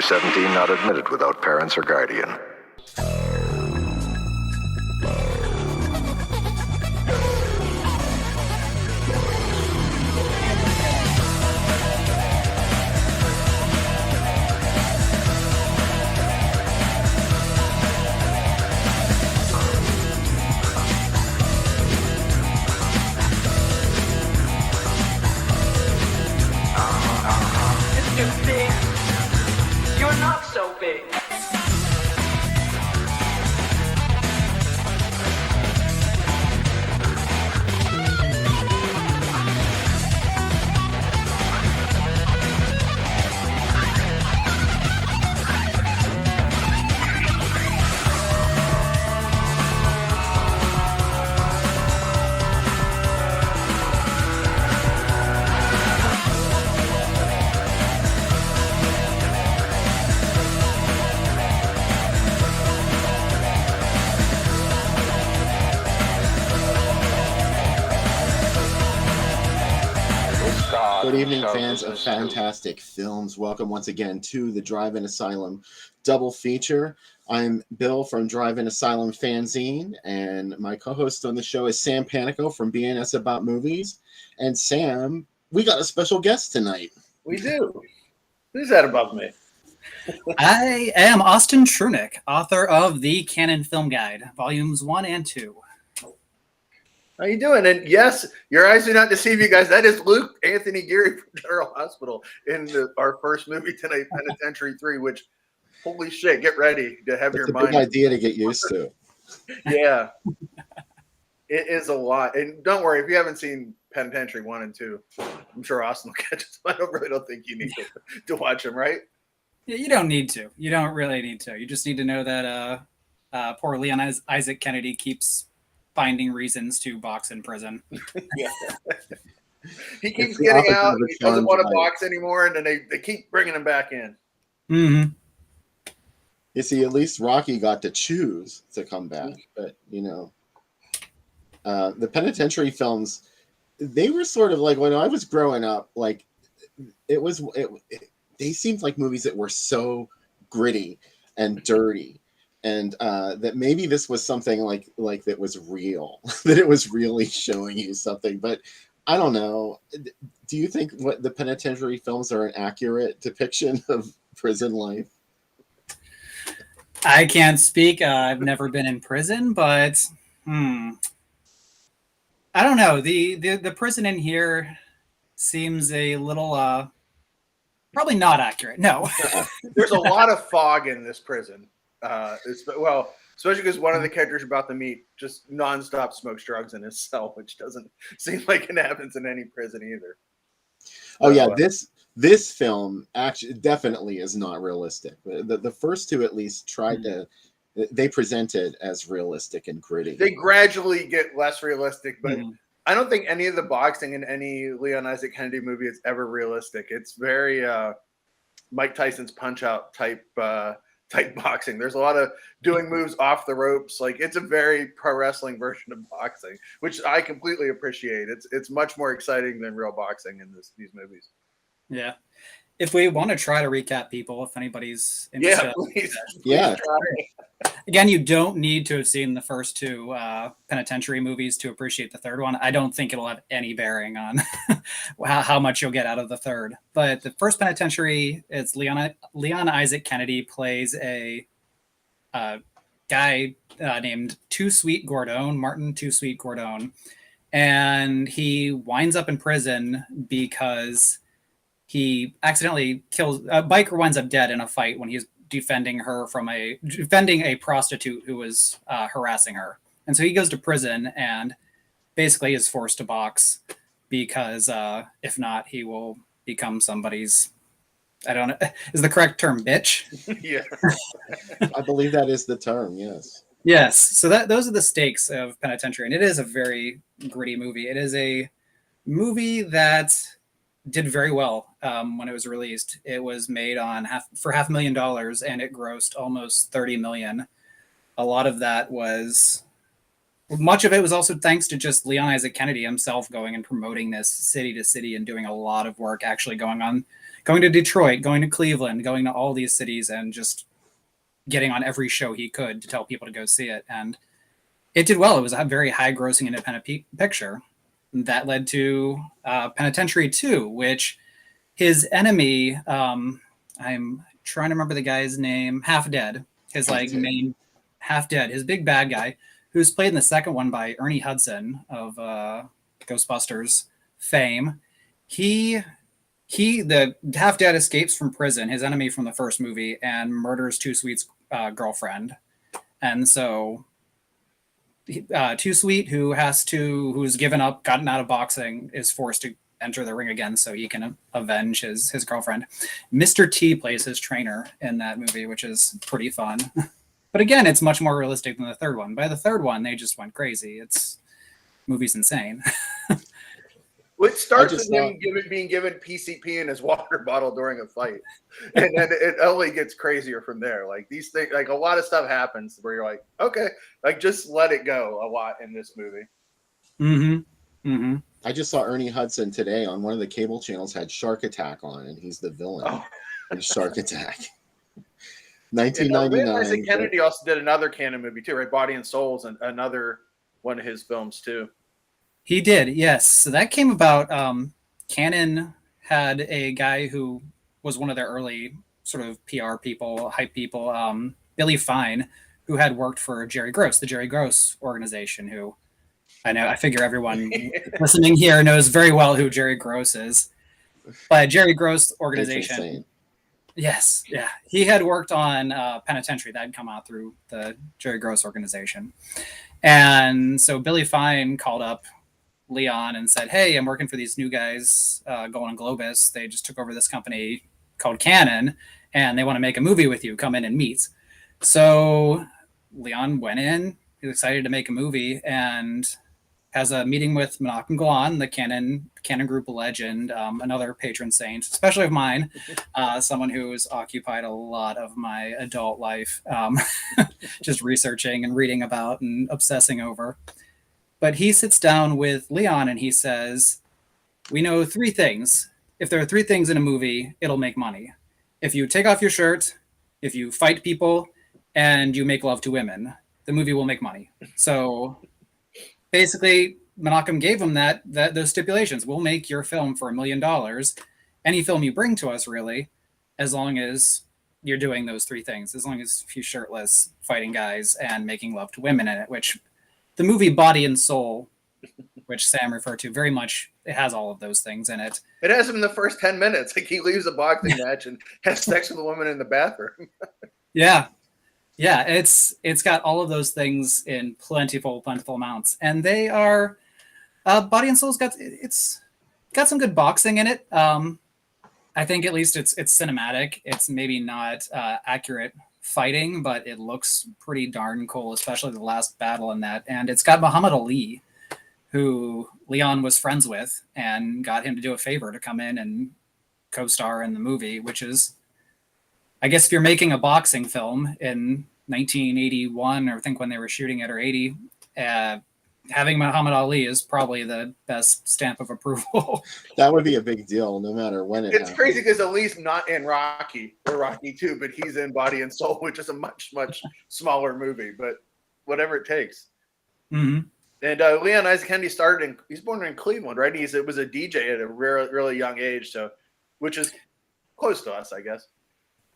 17 not admitted without parents or guardian. Mr. Big, you're not so big. Good evening, fans of fantastic films. Welcome once again to the Drive-In Asylum double feature. I'm Bill from Drive-In Asylum Fanzine, and my co-host on the show is Sam Panico from BNS About Movies. And Sam, we got a special guest tonight. We do. Who's that above me? I am Austin Trunick, author of the Canon Film Guide, Volumes 1 and 2. How you doing? And yes, your eyes do not deceive you guys. That is Luke Anthony Geary from General Hospital in our first movie tonight, Penitentiary III, which, holy shit, get ready to have your mind. It's a big idea to get used to. Yeah. It is a lot. And don't worry, if you haven't seen Penitentiary 1 and 2, I'm sure Austin will catch us. I don't think you need to watch them, right? Yeah, you don't need to. You don't really need to. You just need to know that poor Leon Isaac Kennedy keeps finding reasons to box in prison. Yeah. He keeps getting out. He doesn't want to box anymore, and then they keep bringing him back in. Mm-hmm. You see, at least Rocky got to choose to come back. But, you know, the Penitentiary films, they were sort of like, when I was growing up, like, they seemed like movies that were so gritty and dirty. And that maybe this was something like that was real, that it was really showing you something. But I don't know. Do you think what the Penitentiary films are an accurate depiction of prison life? I can't speak. I've never been in prison, but I don't know. The prison in here seems a little probably not accurate. No. There's a lot of fog in this prison. Especially because one of the characters you're about to meet just nonstop smokes drugs in his cell, which doesn't seem like it happens in any prison either. Oh yeah, this film actually definitely is not realistic. The first two at least tried to. They presented as realistic and gritty. They gradually get less realistic, but I don't think any of the boxing in any Leon Isaac Kennedy movie is ever realistic. It's very Mike Tyson's Punch-Out type boxing. There's a lot of doing moves off the ropes. Like, it's a very pro wrestling version of boxing, which I completely appreciate. It's much more exciting than real boxing in these movies. Yeah. If we want to try to recap people, if anybody's interested. Yeah, please. Again, you don't need to have seen the first two Penitentiary movies to appreciate the third one. I don't think it'll have any bearing on how much you'll get out of the third. But the first Penitentiary, it's Leon Isaac Kennedy plays a guy named Too Sweet Gordon, Martin Too Sweet Gordon. And he winds up in prison because he accidentally kills a biker, winds up dead in a fight when he's defending a prostitute who was harassing her. And so he goes to prison and basically is forced to box because if not, he will become somebody's, I don't know, is the correct term bitch? Yeah. I believe that is the term, yes. Yes. So those are the stakes of Penitentiary. And it is a very gritty movie. It is a movie that did very well when it was released. It was made for $500,000 and it grossed almost $30 million. A lot of that much of it was also thanks to just Leon Isaac Kennedy himself going and promoting this city to city and doing a lot of work, actually going going to Detroit, going to Cleveland, going to all these cities, and just getting on every show he could to tell people to go see it. And it did well. It was a very high-grossing independent picture. That led to Penitentiary II, which his enemy, I'm trying to remember the guy's name, Half Dead, his main Half Dead, his big bad guy, who's played in the second one by Ernie Hudson of Ghostbusters fame. The Half Dead escapes from prison, his enemy from the first movie, and murders Too Sweet's girlfriend. And so Too Sweet, who's given up, gotten out of boxing, is forced to enter the ring again so he can avenge his girlfriend. Mr. T plays his trainer in that movie, which is pretty fun. But again, it's much more realistic than the third one. By the third one, they just went crazy. Movie's insane. Which starts with him being given PCP in his water bottle during a fight. And then it only gets crazier from there. Like these things, like a lot of stuff happens where you're like, okay, like just let it go a lot in this movie. Mm-hmm. Mm-hmm. I just saw Ernie Hudson today on one of the cable channels had Shark Attack on, and he's the villain in Shark Attack. 1999. Isaac Kennedy also did another Cannon movie too, right? Body and Souls, and another one of his films too. He did, yes. So that came about. Cannon had a guy who was one of their early sort of PR people, hype people, Billy Fine, who had worked for Jerry Gross, the Jerry Gross organization, who I figure everyone listening here knows very well who Jerry Gross is. But Jerry Gross organization. Yes, yeah. He had worked on Penitentiary that had come out through the Jerry Gross organization. And so Billy Fine called up Leon and said, hey, I'm working for these new guys going on Globus. They just took over this company called Cannon, and they want to make a movie with you. Come in and meet. So Leon went in. He was excited to make a movie and has a meeting with Menachem Golan, the Cannon Group legend, another patron saint, especially of mine, someone who's occupied a lot of my adult life, just researching and reading about and obsessing over. But he sits down with Leon and he says, we know three things. If there are three things in a movie, it'll make money. If you take off your shirt, if you fight people, and you make love to women, the movie will make money. So basically, Menachem gave him those stipulations. We'll make your film for $1 million. Any film you bring to us, really, as long as you're doing those three things, as long as you're shirtless, fighting guys, and making love to women in it, which the movie Body and Soul, which Sam referred to, very much, it has all of those things in it. It has him in the first 10 minutes. Like he leaves a boxing match and has sex with a woman in the bathroom. Yeah. Yeah, it's got all of those things in plentiful amounts. And they are Body and Soul's got some good boxing in it. I think at least it's cinematic. It's maybe not accurate fighting, but it looks pretty darn cool, especially the last battle in that. And it's got Muhammad Ali, who Leon was friends with, and got him to do a favor to come in and co-star in the movie, which is, I guess if you're making a boxing film in 1981, or I think when they were shooting it, or 80, having Muhammad Ali is probably the best stamp of approval. That would be a big deal, no matter when it happens. Crazy because Ali's not in Rocky or Rocky 2, but he's in Body and Soul, which is a much, much smaller movie, but whatever it takes. Mm-hmm. And Leon Isaac Kennedy he's born in Cleveland, right? He was a DJ at a really young age, so which is close to us, I guess.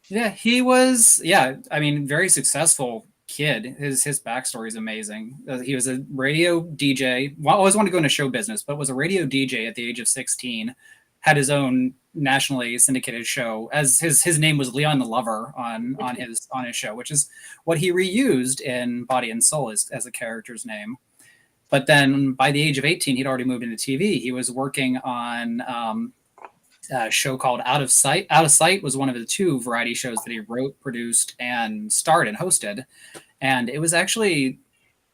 Yeah, he was. Yeah, I mean, very successful kid. His backstory is amazing. He was a radio DJ. Well, always wanted to go into show business, but was a radio DJ at the age of 16. Had his own nationally syndicated show. As his name was Leon the Lover on his show, which is what he reused in Body and Soul as a character's name. But then by the age of 18, he'd already moved into TV. He was working on a show called Out of Sight. Out of Sight was one of the two variety shows that he wrote, produced, and starred and hosted. And it was actually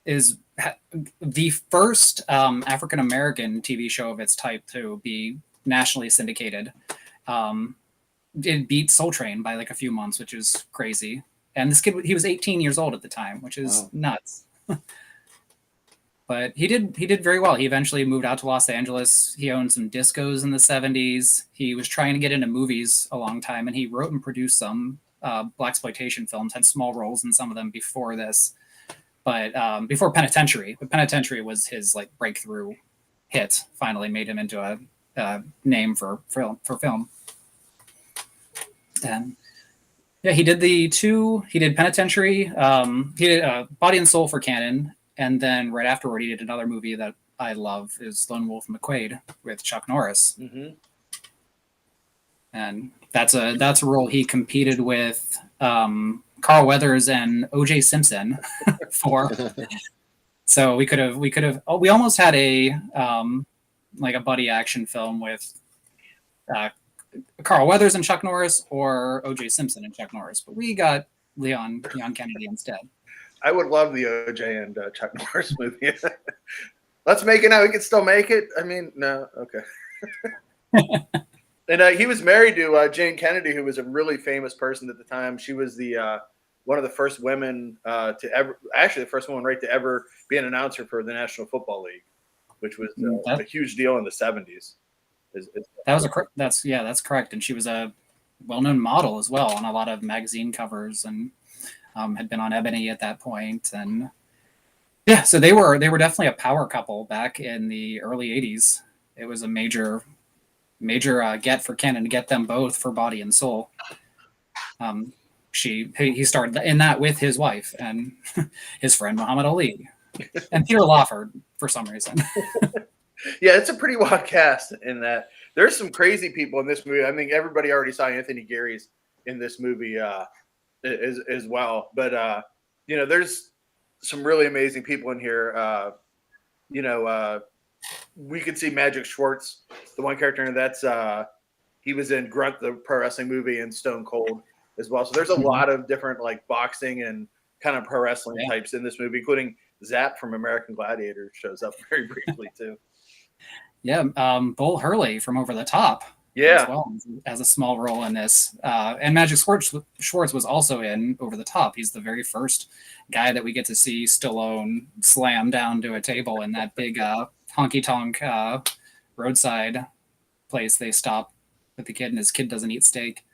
the first African-American TV show of its type to be nationally syndicated. It beat Soul Train by like a few months, which is crazy. And this kid, he was 18 years old at the time, which is nuts. But he did very well. He eventually moved out to Los Angeles. He owned some discos in the 70s. He was trying to get into movies a long time, and he wrote and produced some blaxploitation films, had small roles in some of them before this. But before Penitentiary. But Penitentiary was his like breakthrough hit, finally made him into a name for film. And yeah, he did Penitentiary, he did Body and Soul for Canon, and then right afterward he did another movie that I love, is Lone Wolf McQuade with Chuck Norris. Mm-hmm. And that's a role he competed with Carl Weathers and O.J. Simpson for. So we almost had a like a buddy action film with Carl Weathers and Chuck Norris, or O.J. Simpson and Chuck Norris, but we got Leon Kennedy instead. I would love the OJ and Chuck Norris movie. Let's make it now. We can still make it. I mean, no, okay. And he was married to Jane Kennedy, who was a really famous person at the time. She was the one of the first women to ever, actually the first woman, right, to ever be an announcer for the National Football League, which was a huge deal in the 70s. That's correct. And she was a well-known model as well on a lot of magazine covers, and had been on Ebony at that point. And yeah, so they were definitely a power couple back in the early 80s. It was a major get for Canon to get them both for Body and Soul. He started in that with his wife and his friend Muhammad Ali and Peter Lawford for some reason. Yeah, it's a pretty wild cast in that. There's some crazy people in this movie. I mean, everybody already saw Anthony Gary's in this movie as well. But there's some really amazing people in here. We could see Magic Schwartz, the one character, and that's he was in Grunt, the pro wrestling movie, and Stone Cold as well. So there's a lot of different like boxing and kind of pro wrestling types in this movie, including Zap from American Gladiator shows up very briefly too. Yeah, Bull Hurley from Over the Top. Yeah, as well, as a small role in this. And Magic Schwartz was also in Over the Top. He's the very first guy that we get to see Stallone slam down to a table in that big honky-tonk roadside place they stop with the kid, and his kid doesn't eat steak.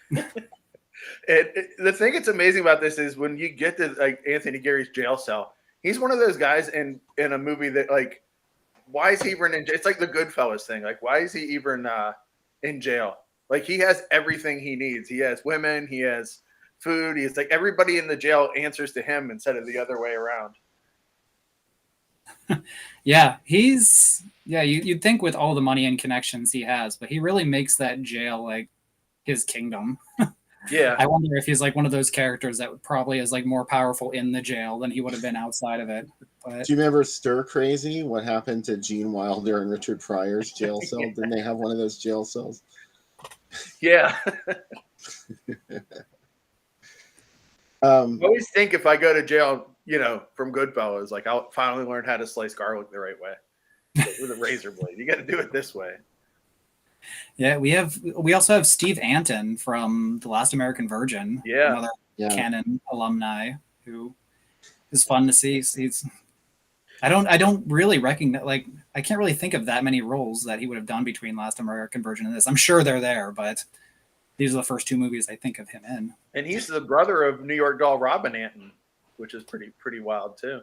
The thing that's amazing about this is when you get to like Anthony Gary's jail cell, he's one of those guys in a movie that like, why is he even in jail? It's like the Goodfellas thing. Like, why is he even in jail? Like, he has everything he needs. He has women. He has food. He's like, everybody in the jail answers to him instead of the other way around. Yeah, you'd think with all the money and connections he has, but he really makes that jail like his kingdom. Yeah. I wonder if he's like one of those characters that probably is like more powerful in the jail than he would have been outside of it. But... Do you remember Stir Crazy? What happened to Gene Wilder and Richard Pryor's jail cell? Didn't they have one of those jail cells? Yeah. I always think if I go to jail, from Goodfellas, like I'll finally learn how to slice garlic the right way with a razor blade. You got to do it this way. Yeah, we also have Steve Anton from The Last American Virgin. Yeah, another Canon alumni who is fun to see. I don't really recognize, like, I can't really think of that many roles that he would have done between Last American Virgin and this. I'm sure they're there, but these are the first two movies I think of him in. And he's the brother of New York doll Robin Anton, which is pretty wild too.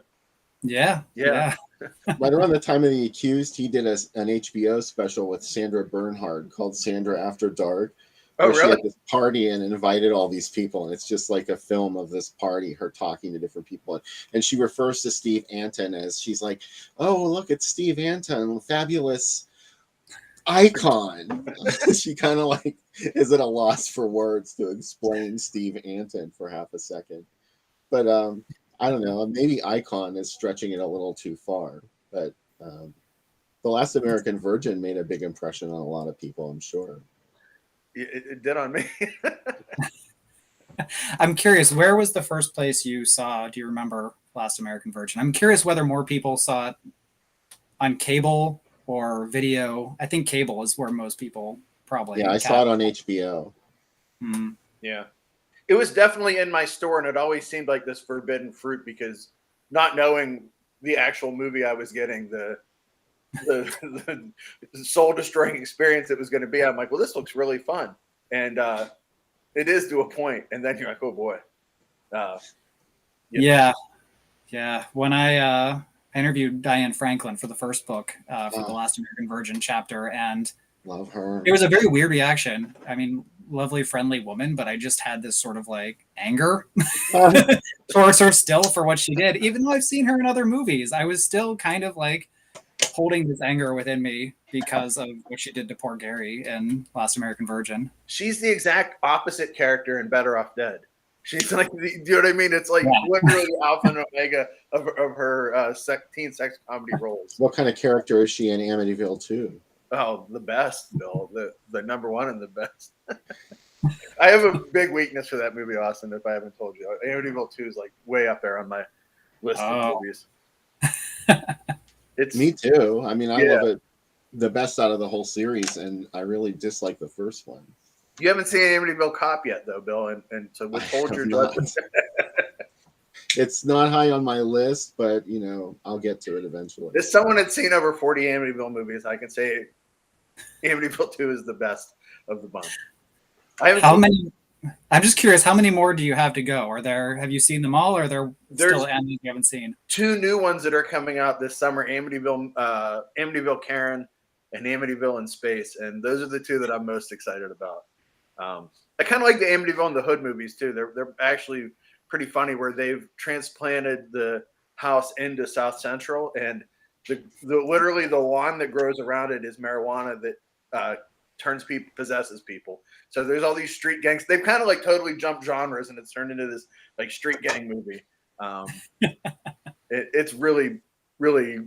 Yeah. Right around the time of The Accused, he did an HBO special with Sandra Bernhard called Sandra After Dark. Oh, really? She had this party and invited all these people, and it's just like a film of this party, her talking to different people. And she refers to Steve Anton as, she's like, oh, look, it's Steve Anton, fabulous icon. She kind of like is at a loss for words to explain Steve Anton for half a second. But I don't know, maybe icon is stretching it a little too far. But The Last American Virgin made a big impression on a lot of people, I'm sure. It did on me. I'm curious, where was the first place you saw, do you remember Last American Virgin? I'm curious whether more people saw it on cable or video. I think cable is where most people probably. Yeah, I saw it on HBO. Yeah. It was definitely in my store, and it always seemed like this forbidden fruit because not knowing the actual movie I was getting, the soul destroying experience it was going to be. I'm like, well, this looks really fun, and it is to a point, and then you're like, oh boy. Yeah. When I interviewed Diane Franklin for the first book for the Last American Virgin chapter, and love her. It was a very weird reaction. I mean, lovely, friendly woman, but I just had this sort of like anger towards her still for what she did. Even though I've seen her in other movies, I was still kind of like holding this anger within me because of what she did to poor Gary in Last American Virgin. She's the exact opposite character in Better Off Dead. She's like, do you know what I mean? It's like literally the alpha and omega of her teen sex comedy roles. What kind of character is she in Amityville 2? Oh, the best, Bill. The number one and the best. I have a big weakness for that movie, Austin, if I haven't told you. Amityville 2 is like way up there on my list of movies. It's Me too. I mean, I love it the best out of the whole series, and I really dislike the first one. You haven't seen Amityville Cop yet, though, Bill, and so withhold your judgment. It's not high on my list, but you know, I'll get to it eventually. If someone had seen over 40 Amityville movies, I can say Amityville 2 is the best of the bunch. How many? I'm just curious. How many more do you have to go? Have you seen them all, or there's still any you haven't seen? 2 new ones that are coming out this summer: Amityville Karen, and Amityville in Space, and those are the 2 that I'm most excited about. I kind of like the Amityville and the Hood movies too. They're actually pretty funny, where they've transplanted the house into South Central, and literally the lawn that grows around it is marijuana that possesses people. So there's all these street gangs. They've kind of like totally jumped genres, and it's turned into this like street gang movie. It's really, really,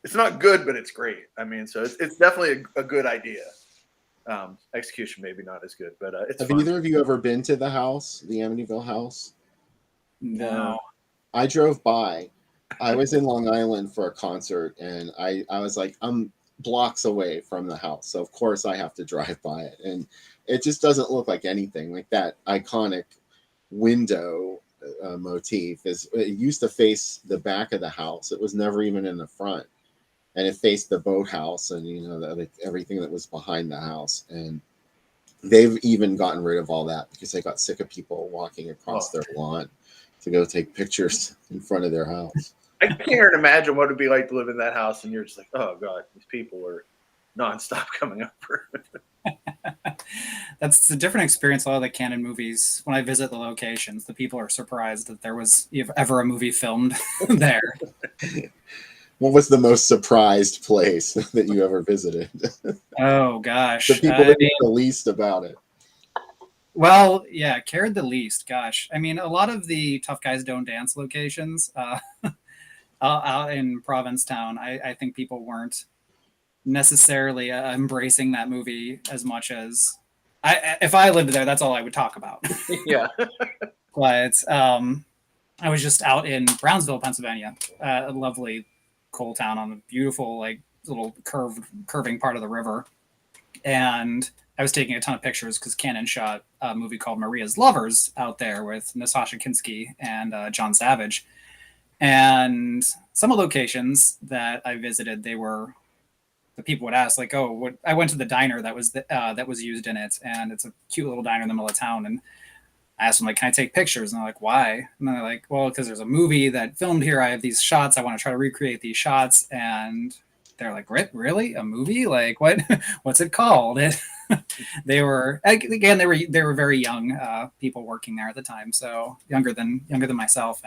it's not good, but it's great. I mean, so it's definitely a good idea. Execution maybe not as good, but it's Have fun. either of you ever been to the house, the Amityville house? No. I drove by. I was in Long Island for a concert, and I was like, I'm blocks away from the house, so of course I have to drive by it, and it just doesn't look like anything. Like that iconic window motif it used to face the back of the house. It was never even in the front, and it faced the boathouse, and you know everything that was behind the house. And they've even gotten rid of all that because they got sick of people walking across their lawn to go take pictures in front of their house. I can't even imagine what it'd be like to live in that house, and you're just like, oh god, these people are nonstop coming up for That's a different experience. A lot of the Canon movies, when I visit the locations, the people are surprised that there was ever a movie filmed there. What was the most surprised place that you ever visited? Oh gosh, The people that know the least about it. Well, yeah, cared the least. Gosh, I mean, a lot of the Tough Guys Don't Dance locations out in Provincetown, I think people weren't necessarily embracing that movie as much as if I lived there, that's all I would talk about. Yeah. But I was just out in Brownsville, Pennsylvania, a lovely coal town on a beautiful, like little curving part of the river. And I was taking a ton of pictures because Canon shot a movie called Maria's Lovers out there with Natasha Kinski and John Savage. And some of the locations that I visited, the people would ask, like, "Oh, I went to the diner that was used in it, and it's a cute little diner in the middle of town." And I asked them, like, "Can I take pictures?" And they're like, "Why?" And they're like, "Well, because there's a movie that filmed here. I have these shots. I want to try to recreate these shots." And they're like, "Really? A movie? Like what? What's it called?" They were very young people working there at the time, so younger than myself.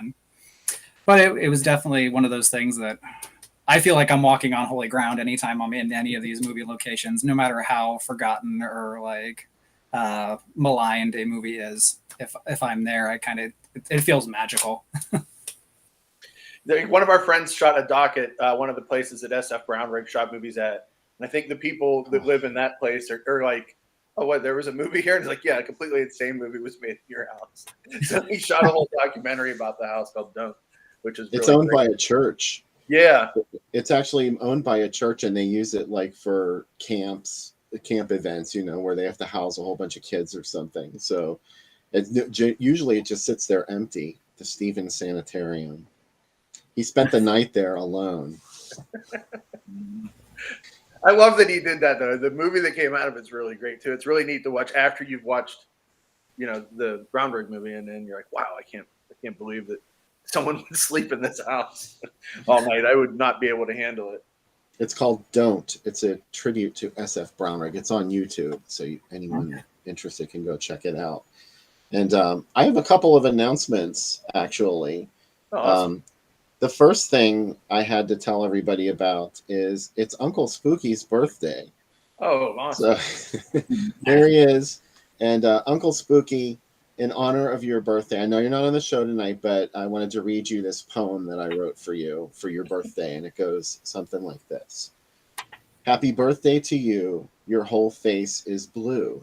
But it was definitely one of those things that I feel like I'm walking on holy ground anytime I'm in any of these movie locations, no matter how forgotten or like maligned a movie is. If I'm there, it feels magical. One of our friends shot a doc at one of the places that SF Brownrigg shot movies at. And I think the people that live in that place are like, oh, what, there was a movie here? And he's like, yeah, completely the same movie was made in your house. So he shot a whole documentary about the house called Don't, which is It's really owned great. by a church. Yeah. It's actually owned by a church, and they use it like for camp events, where they have to house a whole bunch of kids or something. So usually it just sits there empty, the Stevens Sanitarium. He spent the night there alone. I love that he did that though. The movie that came out of it's really great too. It's really neat to watch after you've watched, the Groundbreak movie, and then you're like, wow, I can't believe that someone would sleep in this house all night. I would not be able to handle it. It's called Don't. It's a tribute to SF Brownrigg. It's on YouTube, so anyone interested can go check it out. And I have a couple of announcements, actually. Oh, awesome. The first thing I had to tell everybody about is it's Uncle Spooky's birthday. Oh, awesome. So there he is. And Uncle Spooky, in honor of your birthday, I know you're not on the show tonight, but I wanted to read you this poem that I wrote for you for your birthday. And it goes something like this. Happy birthday to you. Your whole face is blue.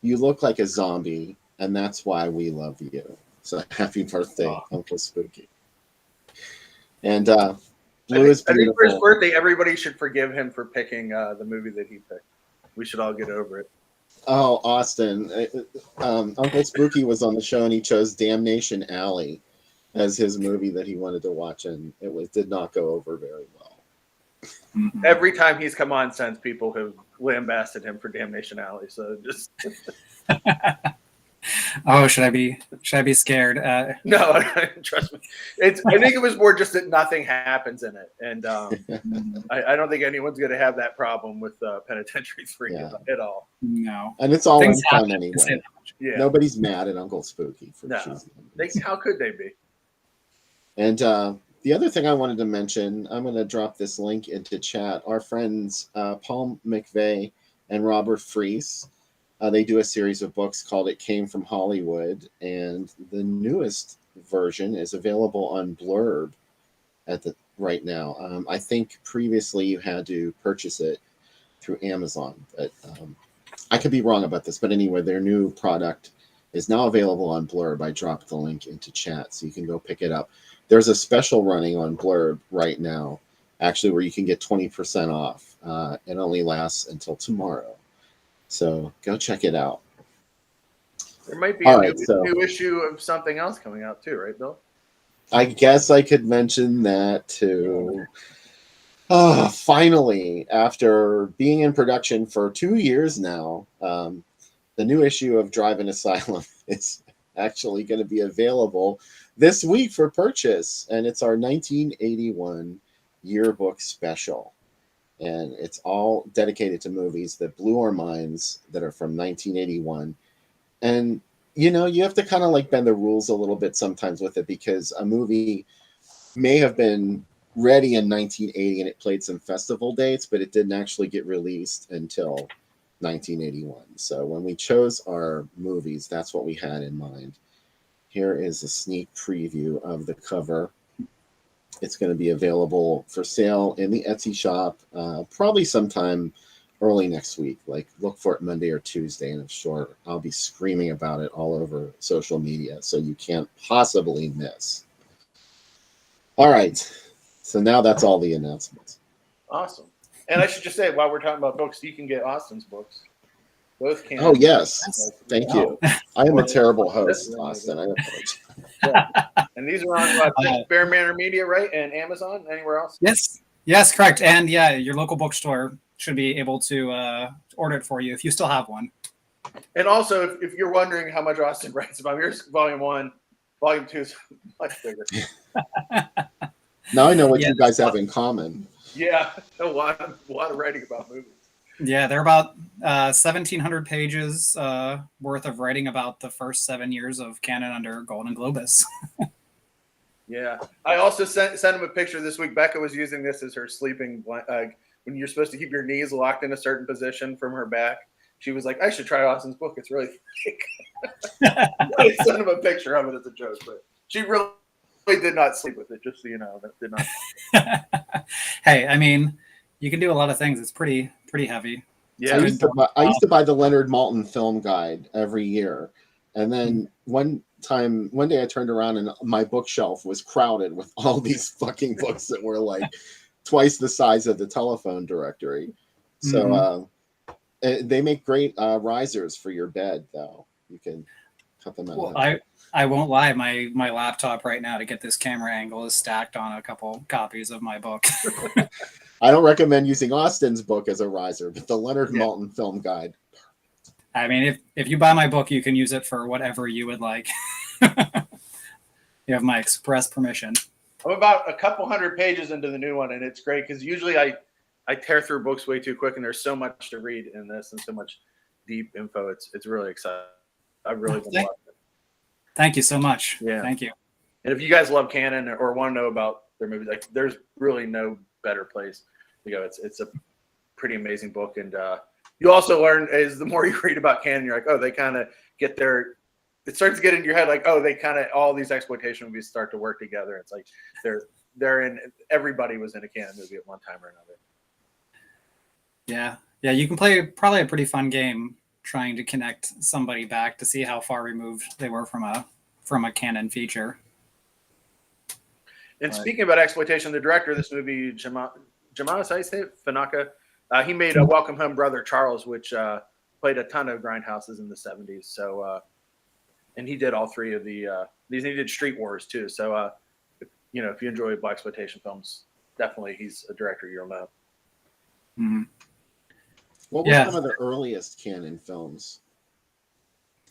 You look like a zombie, and that's why we love you. So happy birthday, Uncle Spooky. And blue is beautiful. I think for his birthday, everybody should forgive him for picking the movie that he picked. We should all get over it. Oh, Austin. Uncle Spooky was on the show, and he chose Damnation Alley as his movie that he wanted to watch, and it did not go over very well. Every time he's come on since, people have lambasted him for Damnation Alley. So just Oh, should I be scared? no, trust me. I think it was more just that nothing happens in it, and I don't think anyone's going to have that problem with Penitentiary III at all. No, and it's all in Things fun happen. anyway. Yeah, Nobody's mad at Uncle Spooky for choosing him. how could they be? And the other thing I wanted to mention, I'm going to drop this link into chat. Our friends Paul McVeigh and Robert Fries, they do a series of books called It Came from Hollywood, and the newest version is available on Blurb right now. I think previously you had to purchase it through Amazon, but I could be wrong about this. But anyway, their new product is now available on Blurb. I dropped the link into chat, so you can go pick it up. There's a special running on Blurb right now, actually, where you can get 20% off. It only lasts until tomorrow. So go check it out. There might be a new issue of something else coming out too, right, Bill? I guess I could mention that too. Finally, after being in production for 2 years now, the new issue of Drive-In Asylum is actually going to be available this week for purchase, and it's our 1981 yearbook special. And it's all dedicated to movies that blew our minds that are from 1981. And, you have to kind of like bend the rules a little bit sometimes with it, because a movie may have been ready in 1980 and it played some festival dates, but it didn't actually get released until 1981. So when we chose our movies, that's what we had in mind. Here is a sneak preview of the cover. It's going to be available for sale in the Etsy shop probably sometime early next week. Like, look for it Monday or Tuesday, and I'm sure I'll be screaming about it all over social media, so you can't possibly miss. All right, so now that's all the announcements. Awesome. And I should just say, while we're talking about books, you can get Austin's books. Both can. Oh, yes. Thank you. I am a terrible host, Austin. I apologize. Yeah. And these are on Bear Manor Media, right? And Amazon? Anywhere else? Yes, correct. And yeah, your local bookstore should be able to order it for you if you still have one. And also, if you're wondering how much Austin writes about, here's Volume 1. Volume 2 is much bigger. Now I know what you guys have in common. Yeah, a lot of writing about movies. Yeah, they're about 1,700 pages worth of writing about the first 7 years of canon under Golden Globus. Yeah, I also sent him a picture this week. Becca was using this as her sleeping when you're supposed to keep your knees locked in a certain position from her back. She was like, "I should try Austin's book. It's really thick." I sent him a picture of it as a joke, but she really did not sleep with it. Just so you know, that did not. Hey, I mean, you can do a lot of things. It's pretty heavy. Yeah, I used to buy the Leonard Maltin film guide every year, and then one day I turned around and my bookshelf was crowded with all these fucking books that were like twice the size of the telephone directory. So they make great risers for your bed, though. You can cut them out. Well, I won't lie, my laptop right now to get this camera angle is stacked on a couple copies of my book. I don't recommend using Austin's book as a riser, but the Leonard Maltin film guide. I mean, if you buy my book, you can use it for whatever you would like. You have my express permission. I'm about a couple hundred pages into the new one, and it's great because usually I tear through books way too quick, and there's so much to read in this and so much deep info. It's really exciting. I've really been loving it. Thank you so much. Yeah. Thank you. And if you guys love canon or want to know about their movies, like there's really no better place to go. It's a pretty amazing book, and you also learn as the more you read about canon, you're like, oh, they kind of get their. It starts to get into your head like, oh, they kind of all these exploitation movies start to work together. It's like they're in. Everybody was in a canon movie at one time or another. Yeah. You can play probably a pretty fun game trying to connect somebody back to see how far removed they were from a canon feature. And speaking about exploitation, the director of this movie, Jamas, I say it, Fanaka, he made a Welcome Home Brother Charles, which played a ton of grindhouses in the 70s. So, and he did all three of these. He did Street Wars too. So, if you enjoy blaxploitation films, definitely he's a director you'll know. Mm-hmm. What was one of the earliest canon films?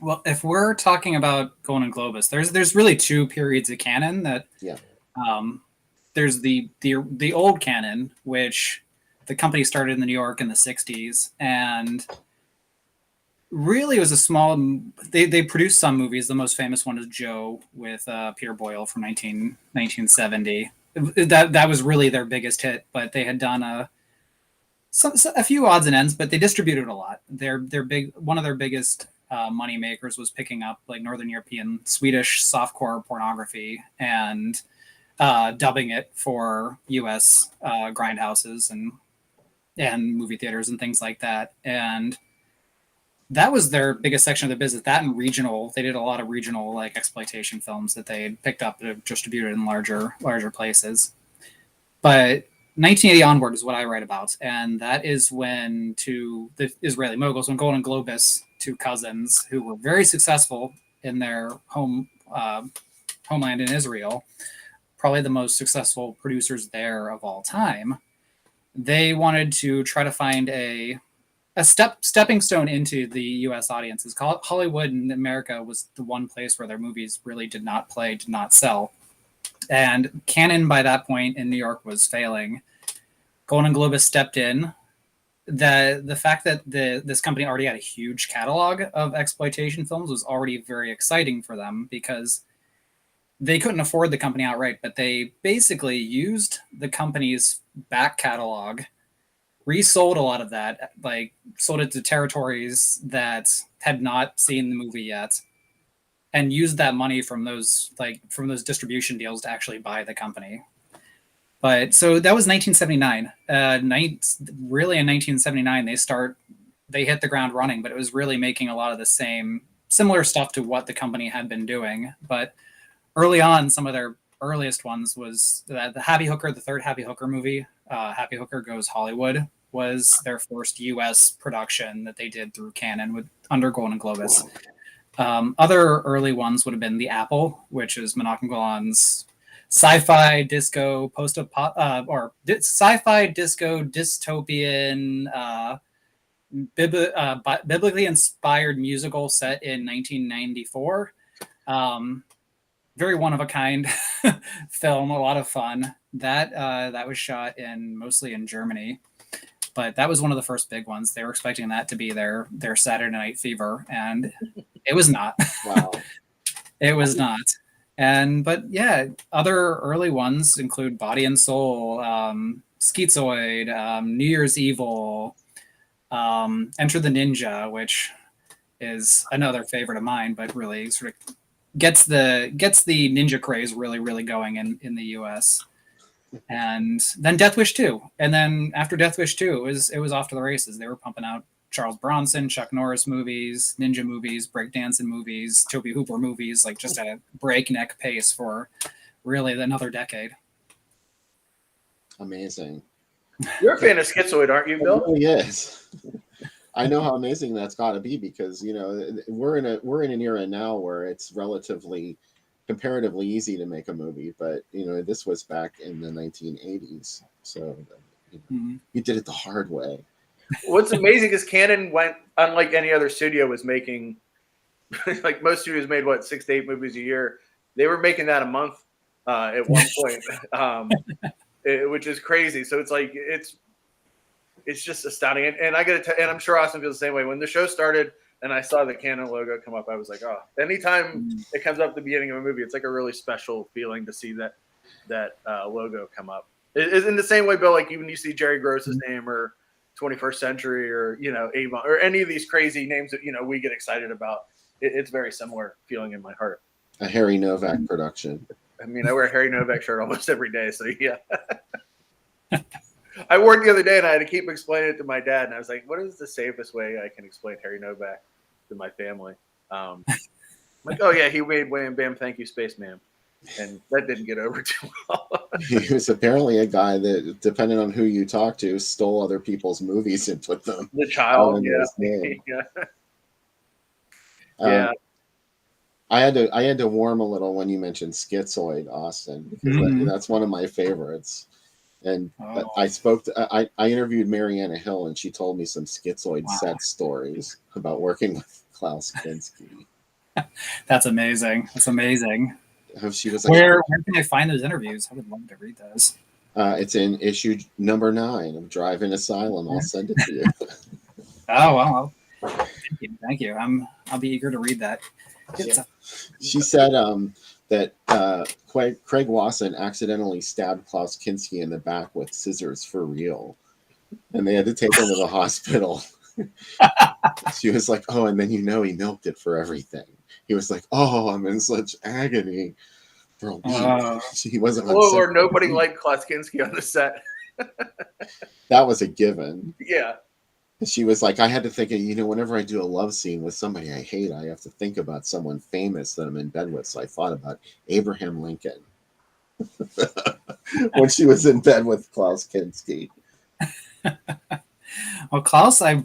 Well, if we're talking about Golden Globus, there's really two periods of canon that. Yeah. There's the old canon, which the company started in New York in the 60s, and really it was a small. They produced some movies. The most famous one is Joe with Peter Boyle from 1970. That was really their biggest hit, but they had done a few odds and ends, but they distributed a lot. One of their biggest money makers was picking up like Northern European, Swedish softcore pornography and dubbing it for U.S. grindhouses and movie theaters and things like that. And that was their biggest section of the business. That and regional, they did a lot of regional like exploitation films that they had picked up and distributed in larger places. But 1980 onward is what I write about, and that is when to the Israeli moguls, when Golden Globus, two cousins who were very successful in their homeland in Israel, probably the most successful producers there of all time, they wanted to try to find a stepping stone into the U.S. audiences. Hollywood in America was the one place where their movies really did not play, did not sell. And canon by that point in New York was failing. Golden Globus stepped in. The fact that this company already had a huge catalog of exploitation films was already very exciting for them because they couldn't afford the company outright, but they basically used the company's back catalog, resold a lot of that, like sold it to territories that had not seen the movie yet, and used that money from those distribution deals to actually buy the company. But so that was 1979. Really in 1979, they hit the ground running, but it was really making a lot of the similar stuff to what the company had been doing. But early on, some of their earliest ones was the Happy Hooker, the third Happy Hooker movie, Happy Hooker Goes Hollywood, was their first U.S. production that they did through canon under Golden Globus. Other early ones would have been The Apple, which is Monocongolon's sci-fi disco sci-fi disco dystopian biblically inspired musical set in 1994. Very one of a kind film, a lot of fun. That was shot mostly in Germany, but that was one of the first big ones. They were expecting that to be their Saturday Night Fever, and it was not. Wow. It was not. But yeah, other early ones include Body and Soul, Schizoid, New Year's Evil, Enter the Ninja, which is another favorite of mine, but really sort of gets the ninja craze really, really going in the US. And then Death Wish 2. And then after Death Wish 2, it was off to the races. They were pumping out Charles Bronson, Chuck Norris movies, ninja movies, breakdancing movies, Tobe Hooper movies, like just at a breakneck pace for really another decade. Amazing. You're a fan of Schizoid, aren't you, Bill? Oh, yes. I know how amazing that's got to be, because we're in an era now where it's comparatively easy to make a movie, but this was back in the 1980s, so you did it the hard way. What's amazing is Canon went, unlike any other studio was making, like most studios made 6 to 8 movies a year. They were making that a month at one point, which is crazy. So it's like it's just astounding. And I got to, and I'm sure Austin feels the same way. When the show started and I saw the Canon logo come up, I was like, oh, anytime it comes up at the beginning of a movie, it's like a really special feeling to see that logo come up. It's in the same way, Bill, like when you see Jerry Gross's name or 21st Century or Avon or any of these crazy names that we get excited about, it's very similar feeling in my heart. A Harry Novak production. I mean, I wear a Harry Novak shirt almost every day, so yeah. I wore it the other day and I had to keep explaining it to my dad, and I was like, what is the safest way I can explain Harry Novak to my family? Like, oh yeah, he made Wham Bam Thank You Spaceman. And that didn't get over too well. He was apparently a guy that, depending on who you talk to, stole other people's movies and put them. The child, yeah. His name. Yeah. I had to warm a little when you mentioned Schizoid, Austin, because that's one of my favorites. And I interviewed Mariana Hill, and she told me some Schizoid set stories about working with Klaus Kinski. That's amazing. That's amazing. She was like, where can I find those interviews? I would love to read those. It's in issue number 9 of Drive-In Asylum. I'll send it to you. Oh well, thank you. I'll be eager to read that. Yeah. She said that Craig Wasson accidentally stabbed Klaus Kinski in the back with scissors for real, and they had to take him to the hospital. She was like, "Oh, and then he milked it for everything." He was like, "Oh, I'm in such agony for a week." He wasn't. Or nobody liked Klaus Kinski on the set. That was a given. Yeah. She was like, I had to think of, whenever I do a love scene with somebody I hate, I have to think about someone famous that I'm in bed with. So I thought about Abraham Lincoln when she was in bed with Klaus Kinski. Well, Klaus, I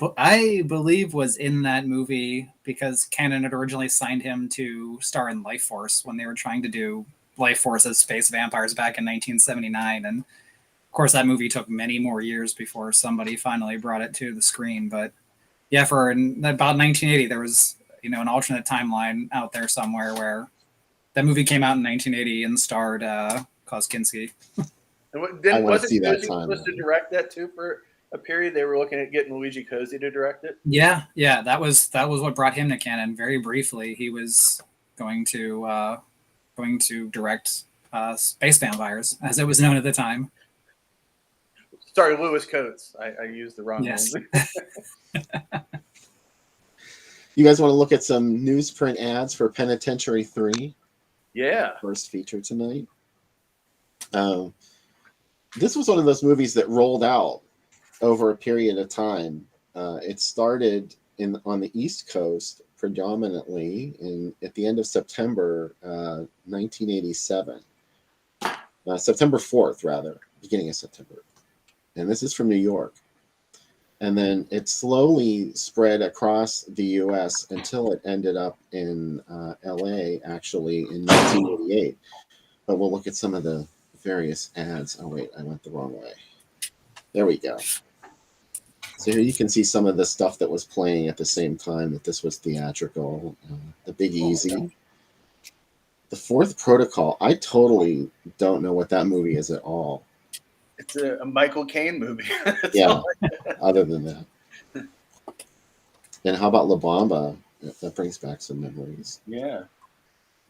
believe, was in that movie because Canon had originally signed him to star in Life Force when they were trying to do Life Force as space vampires back in 1979. And of course, that movie took many more years before somebody finally brought it to the screen. But yeah, for about 1980, there was an alternate timeline out there somewhere where that movie came out in 1980 and starred Klaus Kinski. And wasn't Cozy supposed to direct that too for a period? They were looking at getting Luigi Cozy to direct it. Yeah, that was what brought him to Canon. Very briefly, he was going to direct Space Vampires, as it was known at the time. Sorry, Lewis Coates. I used the wrong name. You guys want to look at some newsprint ads for Penitentiary III? Yeah. First feature tonight. This was one of those movies that rolled out over a period of time. It started on the East Coast predominantly at the end of September 1987. September 4th, rather, beginning of September. And this is from New York. And then it slowly spread across the U.S. until it ended up in L.A., actually, in 1988. But we'll look at some of the various ads. Oh, wait, I went the wrong way. There we go. So here you can see some of the stuff that was playing at the same time that this was theatrical. The Big Easy. The Fourth Protocol. I totally don't know what that movie is at all. It's a Michael Caine movie. Yeah, other than that. And how about La Bamba? That brings back some memories. Yeah.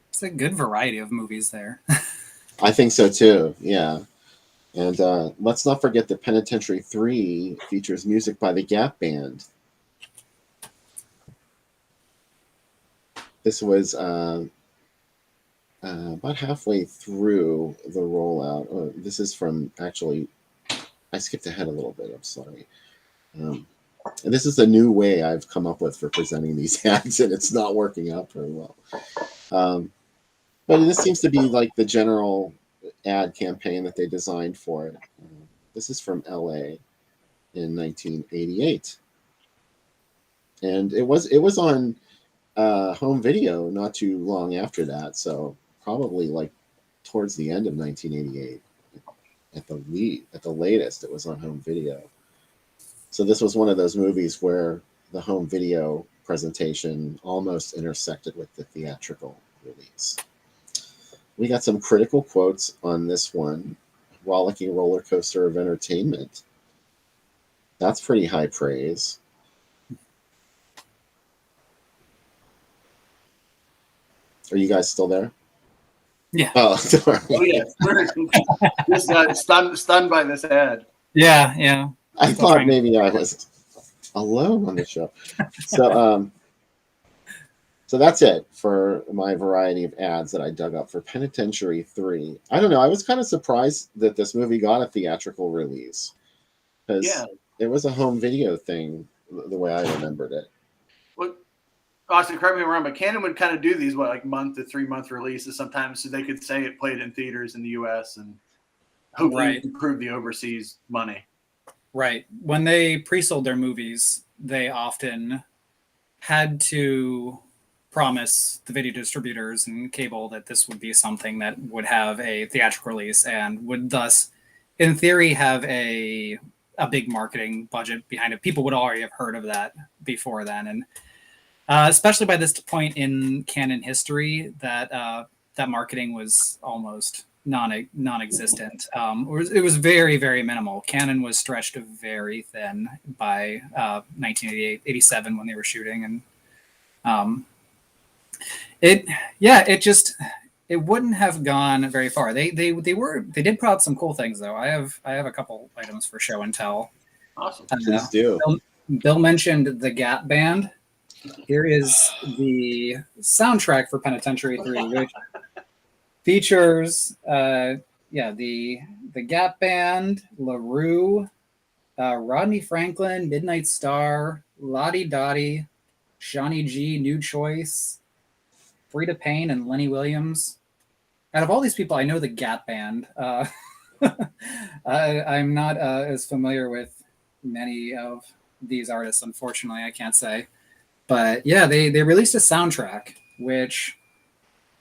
It's a good variety of movies there. I think so too, yeah. And let's not forget that Penitentiary III features music by the Gap Band. This was about halfway through the rollout. Oh, this is from, actually, I skipped ahead a little bit. I'm sorry. And this is a new way I've come up with for presenting these ads, and it's not working out very well. But this seems to be like the general ad campaign that they designed for it. This is from LA in 1988. and it was on home video not too long after that. So probably like towards the end of 1988, at the latest, it was on home video. So this was one of those movies where the home video presentation almost intersected with the theatrical release. We got some critical quotes on this one. Rollicking roller coaster of entertainment. That's pretty high praise. Are you guys still there? Yeah. Oh, sorry. Oh yeah, we're just stunned by this ad. Yeah. I thought maybe I was alone on the show. So that's it for my variety of ads that I dug up for Penitentiary III. I don't know. I was kind of surprised that this movie got a theatrical release, because it was a home video thing the way I remembered it. Well, Austin, correct me if I'm wrong, but Canon would kind of do these like month to 3 month releases sometimes, so they could say it played in theaters in the U.S. and hopefully improve the overseas money. Right. When they pre-sold their movies, they often had to promise the video distributors and cable that this would be something that would have a theatrical release and would thus, in theory, have a big marketing budget behind it. People would already have heard of that before then, and especially by this point in canon history, that marketing was almost non-existent. It was very, very minimal. Canon was stretched very thin by 1988, 87 when they were shooting, and it wouldn't have gone very far. They did put out some cool things though. I have a couple items for show and tell. Awesome. Please do. Bill mentioned the Gap Band. Here is the soundtrack for Penitentiary III, which features the Gap Band, LaRue, Rodney Franklin, Midnight Star, Lottie Dottie, Shawnee G, New Choice, Frida Payne, and Lenny Williams. Out of all these people, I know the Gap Band. I'm not as familiar with many of these artists, unfortunately, I can't say. But yeah, they released a soundtrack, which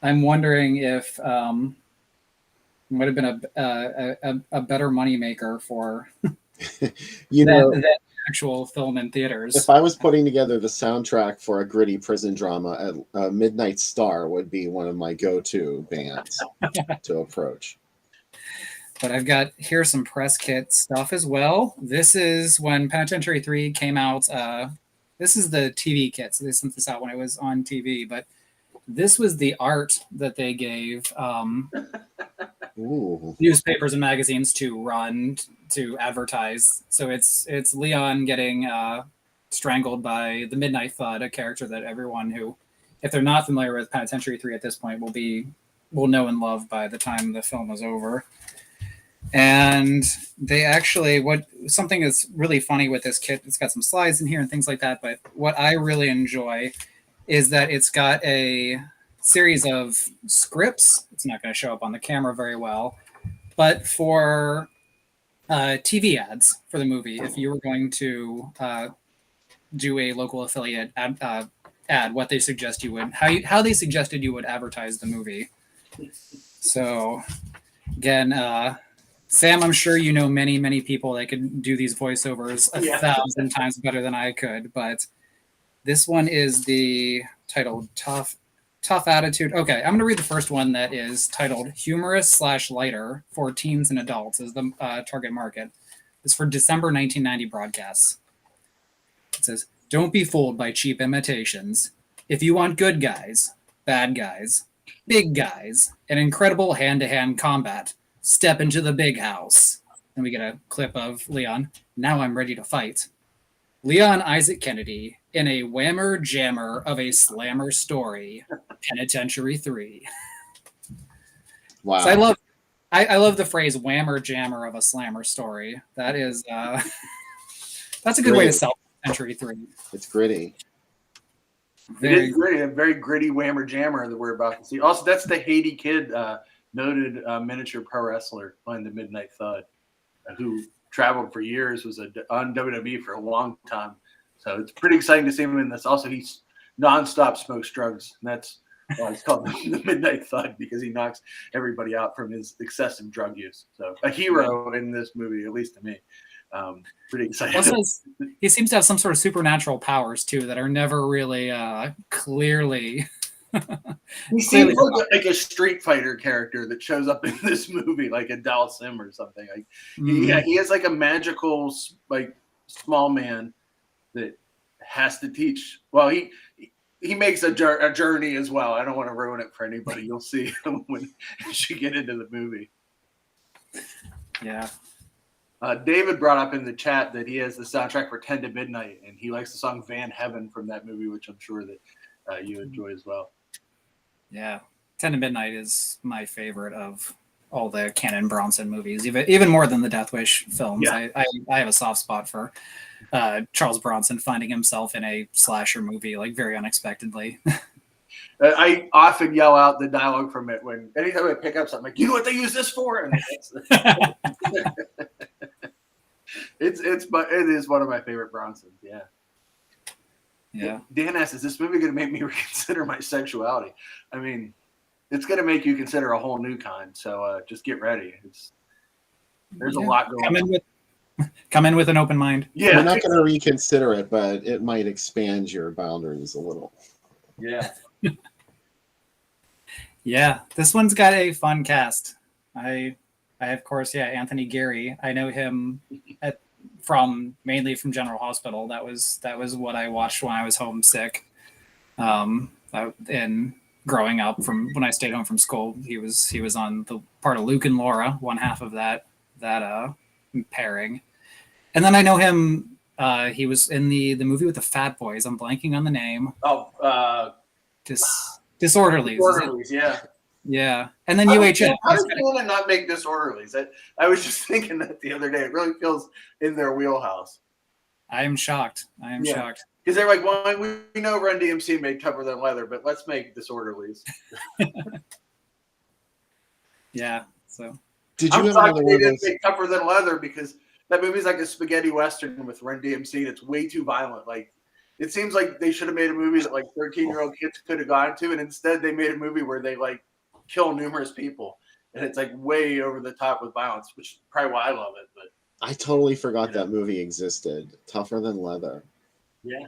I'm wondering if might have been a better moneymaker for that actual film in theaters. If I was putting together the soundtrack for a gritty prison drama, Midnight Star would be one of my go-to bands to approach. But I've got here some press kit stuff as well. This is when Penitentiary III came out. This is the TV kit, so they sent this out when it was on TV. But this was the art that they gave newspapers and magazines to run to advertise. So it's Leon getting strangled by the Midnight Thud, a character that everyone who, if they're not familiar with Penitentiary III at this point, will know and love by the time the film is over. And they actually, something that's really funny with this kit, it's got some slides in here and things like that, but what I really enjoy is that it's got a series of scripts. It's not going to show up on the camera very well, but for TV ads for the movie, if you were going to do a local affiliate ad, what they suggest you would, how they suggested you would advertise the movie. So again, Sam, I'm sure you know many, many people that could do these voiceovers 1,000 times better than I could, but this one is the titled Tough Attitude. Okay, I'm going to read the first one that is titled Humorous/Lighter for Teens and Adults is the target market. It's for December 1990 broadcasts. It says, "Don't be fooled by cheap imitations. If you want good guys, bad guys, big guys, and incredible hand-to-hand combat, step into the big house." And we get a clip of Leon. "Now I'm ready to fight. Leon Isaac Kennedy in a whammer jammer of a slammer story, Penitentiary III." Wow. So I love the phrase whammer jammer of a slammer story. That is that's a good way to sell Penitentiary III. It's gritty. It is gritty, a very gritty whammer jammer that we're about to see. Also, that's the Haiti Kid, noted miniature pro wrestler playing the Midnight Thud, who traveled for years, was on WWE for a long time. So it's pretty exciting to see him in this. Also, he's nonstop smokes drugs, and that's why it's called the Midnight Thud, because he knocks everybody out from his excessive drug use. So a hero in this movie, at least to me. Pretty exciting. Also, he seems to have some sort of supernatural powers too that are never really clearly. He seems like a Street Fighter character that shows up in this movie, like a Dal Sim or something. Like, he has like a magical, like, small man that has to teach. Well, he makes a journey as well. I don't want to ruin it for anybody. You'll see when you get into the movie. Yeah. David brought up in the chat that he has the soundtrack for 10 to Midnight, and he likes the song Van Heaven from that movie, which I'm sure that you enjoy as well. Yeah. 10 to Midnight is my favorite of all the Cannon Bronson movies, even more than the Death Wish films. Yeah. I have a soft spot for Charles Bronson finding himself in a slasher movie, like, very unexpectedly. I often yell out the dialogue from it when anytime I pick up something, like, you know what they use this for? And it is one of my favorite Bronsons. Yeah. Yeah. Dan asks, is this movie going to make me reconsider my sexuality? I mean, it's going to make you consider a whole new kind. So just get ready. There's a lot going on. Come in with an open mind. Yeah. We're not going to reconsider it, but it might expand your boundaries a little. Yeah. Yeah, this one's got a fun cast. I of course, Anthony Geary. I know him mainly from General Hospital. That was what I watched when I was homesick. And growing up, from when I stayed home from school, he was on the part of Luke and Laura, one half of that pairing. And then I know him. He was in the movie with the Fat Boys. I'm blanking on the name. Disorderlies. Disorderlies, yeah. Yeah. And then UHF. How does Cannon not make Disorderlies? I was just thinking that the other day. It really feels in their wheelhouse. I am shocked. Shocked. Because they're like, well, we know Run DMC made Tougher Than Leather, but let's make Disorderlies. Yeah. So Did you I'm have shocked another they one of didn't those? make Tougher Than Leather, because that movie's like a spaghetti western with Run DMC that's way too violent. Like, it seems like they should have made a movie that like 13-year-old kids could have gone to, and instead they made a movie where they like kill numerous people, and it's like way over the top with violence, which is probably why I love it. But I totally forgot that movie existed. Tougher Than Leather. yeah,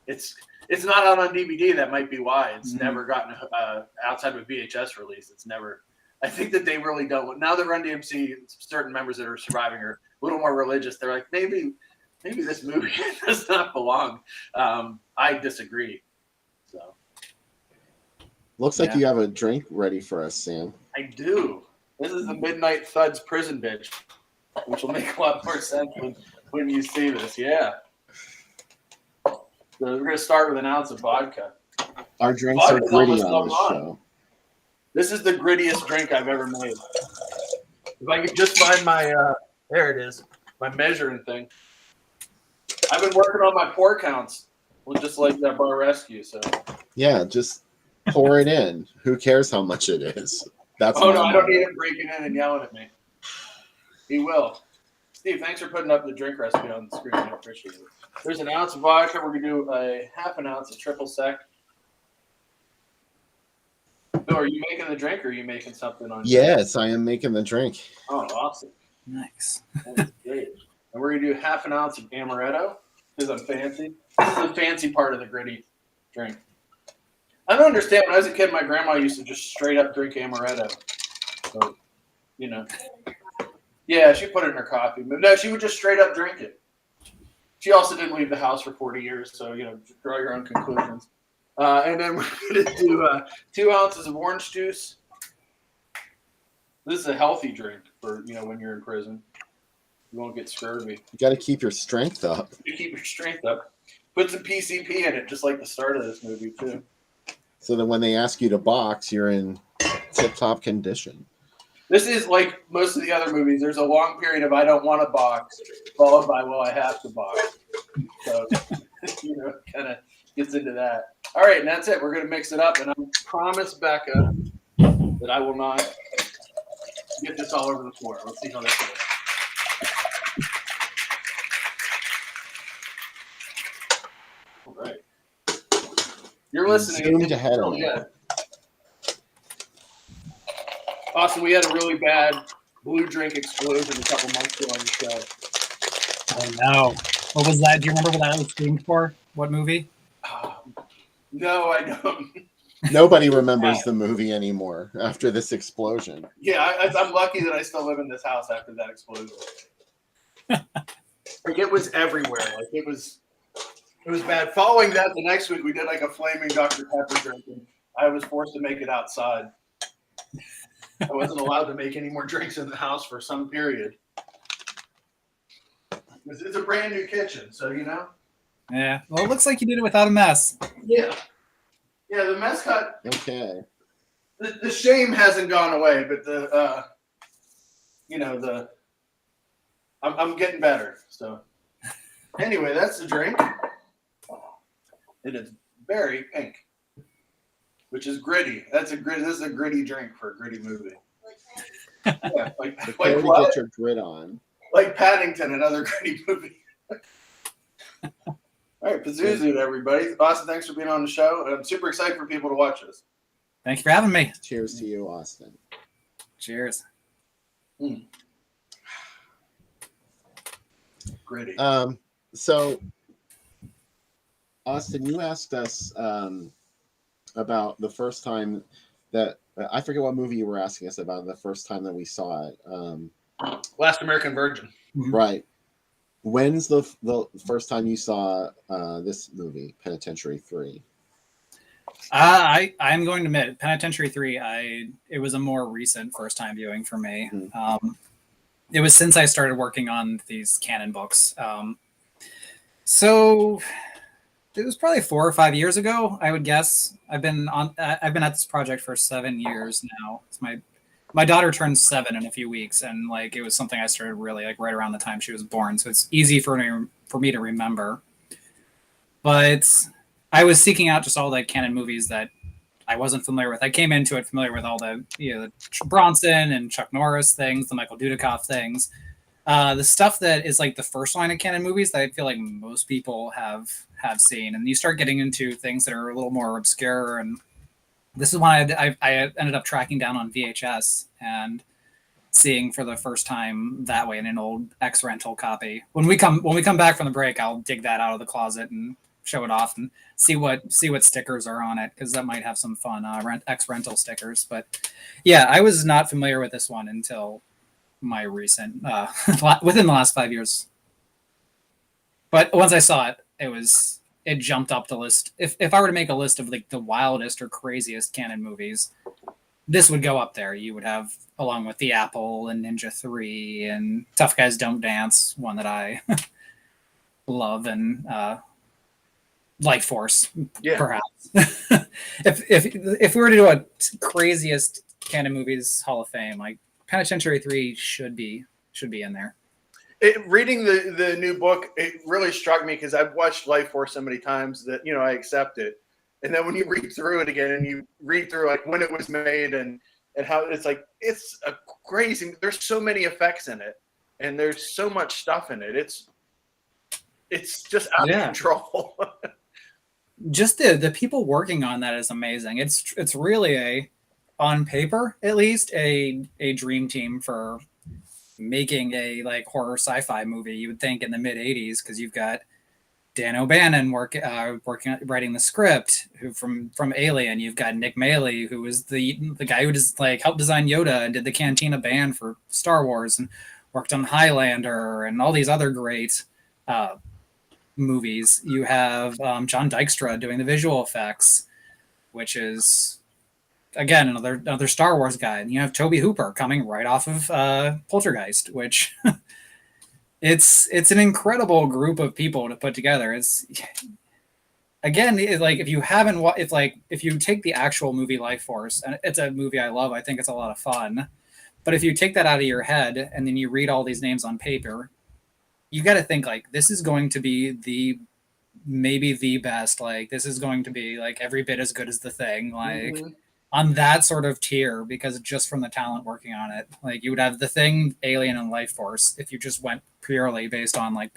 it's not out on DVD. That might be why it's never gotten outside of a VHS release. It's never. I think that they really don't. Now that Run DMC, certain members that are surviving are a little more religious. They're like, maybe this movie does not belong. I disagree. So Looks like you have a drink ready for us, Sam. I do. This is the Midnight Thuds Prison Bitch, which will make a lot more sense when you see this. Yeah. So we're going to start with an ounce of vodka. Our drinks are gritty on this show. This is the grittiest drink I've ever made. If I could just find my, there it is, my measuring thing. I've been working on my pour counts, just like that Bar Rescue. So yeah, just pour it in. Who cares how much it is? That's no, I don't need him breaking in and yelling at me. He will. Steve, thanks for putting up the drink recipe on the screen. I appreciate it. There's an ounce of vodka. We're gonna do a half an ounce of triple sec. So, are you making the drink, or are you making something on? Yes, I am making the drink. Oh, awesome! Nice. That's great. And we're gonna do half an ounce of amaretto because I'm fancy. This is the fancy part of the gritty drink. I don't understand. When I was a kid, my grandma used to just straight up drink amaretto. So, yeah, she put it in her coffee, but no, she would just straight up drink it. She also didn't leave the house for 40 years, so draw your own conclusions. And then we're gonna do 2 ounces of orange juice. This is a healthy drink for when you're in prison. You won't get scurvy. You got to keep your strength up. You keep your strength up. Put some PCP in it, just like the start of this movie too. So that when they ask you to box, you're in tip-top condition. This is like most of the other movies. There's a long period of I don't want to box, followed by well I have to box. So kind of gets into that. All right, and that's it. We're gonna mix it up, and I promise Becca that I will not get this all over the floor. Let's see how that goes. right. You're listening. Zoomed ahead of really me. good. Austin, we had a really bad blue drink explosion a couple months ago on the show. Oh no. What was that? Do you remember what that was themed for? What movie? No, I don't. Nobody remembers the movie anymore after this explosion. Yeah, I'm lucky that I still live in this house after that explosion. Like it was everywhere. Like it was bad. Following that, the next week we did like a flaming Dr. Pepper drink, and I was forced to make it outside. I wasn't allowed to make any more drinks in the house for some period. It's a brand new kitchen, so you know. Yeah. Well, it looks like you did it without a mess. Yeah. Yeah, the mess got. Okay. The shame hasn't gone away, but the I'm getting better. So anyway, that's the drink. It is very pink, which is gritty. This is a gritty drink for a gritty movie. Yeah, like Prepare to what? get your grit on. Like Paddington, another gritty movie. All right, Pazuzu, everybody. Austin, thanks for being on the show. I'm super excited for people to watch this. Thank you for having me. Cheers to you, Austin. Cheers. Gritty. So, Austin, you asked us about the first time that I forget what movie you were asking us about. The first time that we saw it. Last American Virgin. Right. When's the first time you saw this movie, Penitentiary III? I'm going to admit, Penitentiary III. It was a more recent first time viewing for me. Mm-hmm. It was since I started working on these canon books. So it was probably 4 or 5 years ago, I would guess. I've been at this project for 7 years now. It's my daughter turns 7 in a few weeks, and like it was something I started really like right around the time she was born. So it's easy for me to remember. But I was seeking out just all the canon movies that I wasn't familiar with. I came into it familiar with all the the Bronson and Chuck Norris things, the Michael Dudikoff things, the stuff that is like the first line of canon movies that I feel like most people have seen. And you start getting into things that are a little more obscure, and this is one I ended up tracking down on VHS and seeing for the first time that way in an old X rental copy. When we come back from the break, I'll dig that out of the closet and show it off and see what stickers are on it, because that might have some fun X rental stickers. But yeah, I was not familiar with this one until my recent within the last 5 years. But once I saw it, it jumped up the list. If I were to make a list of like the wildest or craziest canon movies, this would go up there. You would have, along with The Apple and Ninja 3 and Tough Guys Don't Dance, one that I love, and Life Force, perhaps. if we were to do a craziest canon movies Hall of Fame, like Penitentiary 3 should be in there. Reading the new book, it really struck me because I've watched Life Force so many times that I accept it, and then when you read through it again and you read through like when it was made and how it's like it's a crazy. There's so many effects in it, and there's so much stuff in it. It's just out of control. Just the people working on that is amazing. It's really on paper at least a dream team for making a like horror sci-fi movie. You would think in the mid 80s, because you've got Dan O'Bannon writing the script, who from Alien. You've got Nick Maley, who was the guy who just like helped design Yoda and did the Cantina band for Star Wars and worked on Highlander and all these other great movies. You have John Dykstra doing the visual effects, which is again another Star Wars guy. And you have Toby Hooper coming right off of Poltergeist, which it's an incredible group of people to put together. It's again, like if you take the actual movie Life Force, and it's a movie I love, I think it's a lot of fun. But if you take that out of your head and then you read all these names on paper, you got to think like this is going to be maybe the best. Like this is going to be like every bit as good as The Thing, like on that sort of tier, because just from the talent working on it, like you would have The Thing, Alien, and Life Force if you just went purely based on like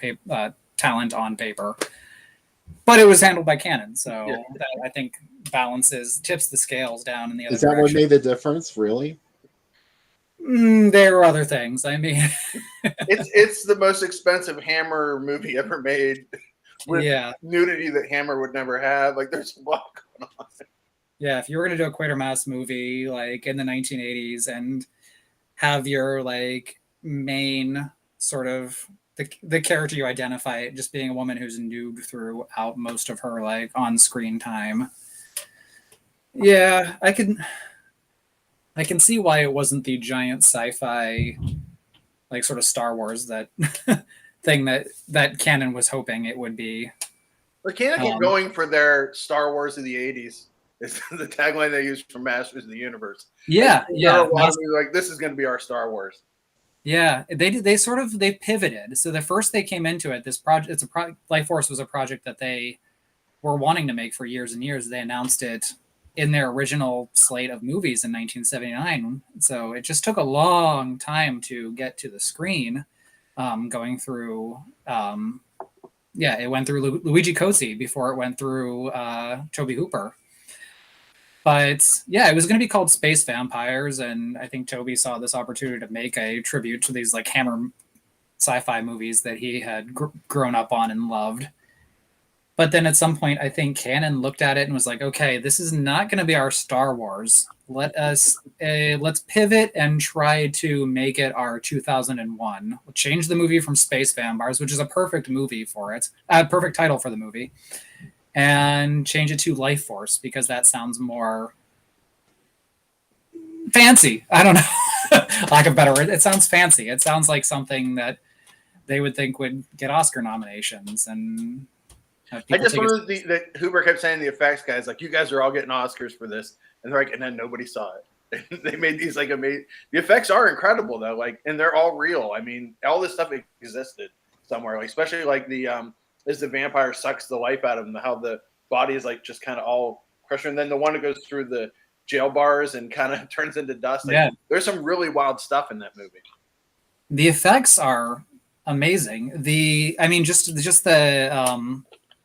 talent on paper. but it was handled by Canon, so Yeah. that, I think tips the scales down in the other Is that direction. what made the difference? Really? There are other things. I mean, It's the most expensive Hammer movie ever made with yeah. nudity that Hammer would never have. Like, there's a lot going on. Yeah, if you were going to do a Quatermass movie like in the 1980s and have your like main sort of the character you identify just being a woman who's nude throughout most of her like on-screen time. Yeah, I can see why it wasn't the giant sci-fi like sort of Star Wars that thing that Canon was hoping it would be. But Canon kept going for their Star Wars of the 80s. It's the tagline they used for Masters of the Universe. Yeah, yeah. Like, this is going to be our Star Wars. Yeah, they pivoted. So the first they came into it, this project, Life Force was a project that they were wanting to make for years and years. They announced it in their original slate of movies in 1979. So it just took a long time to get to the screen. Going through, it went through Luigi Cosi before it went through Tobe Hooper. But yeah, it was going to be called Space Vampires, and I think Toby saw this opportunity to make a tribute to these like Hammer sci-fi movies that he had grown up on and loved. But then at some point, I think Canon looked at it and was like, "Okay, this is not going to be our Star Wars. Let's pivot and try to make it our 2001. We'll change the movie from Space Vampires, which is a perfect movie for it, perfect title for the movie." And change it to Life Force because that sounds more fancy. I don't know. Lack of better word. It sounds fancy. It sounds like something that they would think would get Oscar nominations. And I just wonder that Hooper kept saying the effects guys, like, you guys are all getting Oscars for this. And they're like, and then nobody saw it. They made these like amazing. The effects are incredible though. Like, and they're all real. I mean, all this stuff existed somewhere, like, especially like the, as the vampire sucks the life out of him, how the body is like just kind of all crushed, and then the one that goes through the jail bars and kind of turns into dust. Like, yeah, there's some really wild stuff in that movie. The effects are amazing. Just the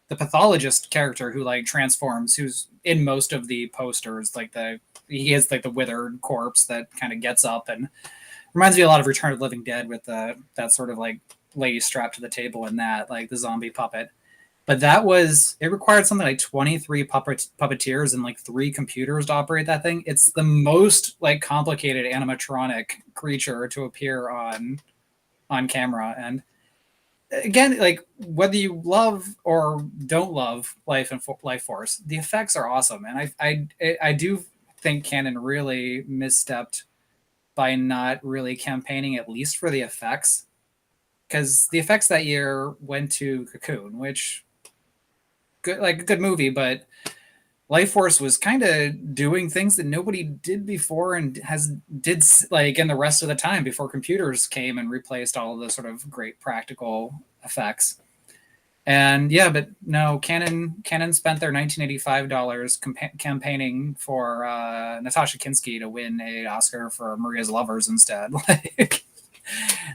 pathologist character who like transforms, who's in most of the posters, like he is like the withered corpse that kind of gets up and reminds me a lot of Return of the Living Dead with that sort of like lady strapped to the table in that, like the zombie puppet. But it required something like 23 puppeteers and like 3 computers to operate that thing. It's the most like complicated animatronic creature to appear on camera. And again, like whether you love or don't love Life Force, the effects are awesome. And I do think Canon really misstepped by not really campaigning at least for the effects. Because the effects that year went to Cocoon, which a good movie, but Life Force was kind of doing things that nobody did before and did like in the rest of the time before computers came and replaced all of the sort of great practical effects. And yeah, but no, Canon spent their $1985 campaigning for Natasha Kinski to win an Oscar for Maria's Lovers instead. Like,